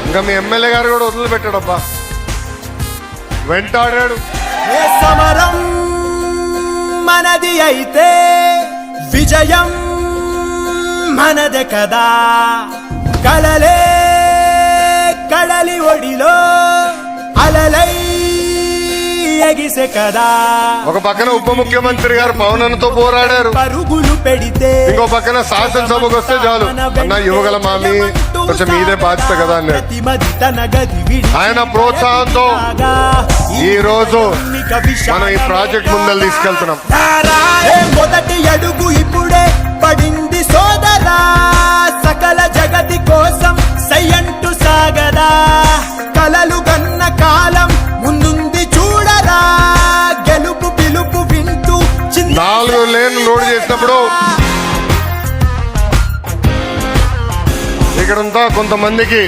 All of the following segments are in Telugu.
ఇంకా మీ ఎమ్మెల్యే గారు కూడా వదిలిపెట్టాడబ్బా, వెంటాడాడు. ఏ సమరం మనది అయితే విజయం మనదే కదా, కలలే కడలి ఒడిలో అలలై ఎగిసే కదా. ఒక పక్కన ఉప ముఖ్యమంత్రి గారు పవన్ అన్నతో పోరాడారు, పరుగులు పెడితే ఇంకో పక్కన శాసనసభకు వస్తే చాలు అన్న యువగల మామి కొంచెం మీదే బాధ్యత కదా అన్నాడు. ఆయన ప్రోత్సాహంతో ఈ రోజు మనం ఈ ప్రాజెక్ట్ ముందలు తీసుకెళ్తున్నాం. మొదటి అడుగు ఇప్పుడే పడింది సోదరా, సకల జగతి కోసం సయ్యంటు సాగదా, కలలు గన్న కాలం ముందుంది చూడరా, గెలుపు పిలుపు వింటూ 4 లేన్లు లోడ్ చేసినప్పుడు ఇక్కడంతా కొంతమందికి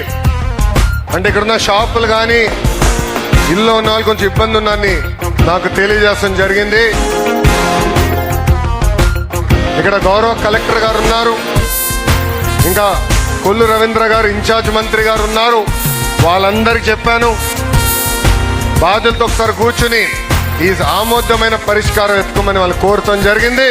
అంటే ఇక్కడున్న షాపులు కానీ ఇల్లు ఉన్న వాళ్ళు కొంచెం ఇబ్బంది ఉందని నాకు తెలియజేయడం జరిగింది. ఇక్కడ గౌరవ కలెక్టర్ గారు ఉన్నారు, ఇంకా కొల్లు రవీంద్ర గారు ఇన్ఛార్జ్ మంత్రి గారు ఉన్నారు. వాళ్ళందరికీ చెప్పాను, బాధ్యులతో ఒకసారి కూర్చుని ఈ ఆమోదమైన పరిష్కారం ఎత్తుకోమని వాళ్ళు కోరటం జరిగింది.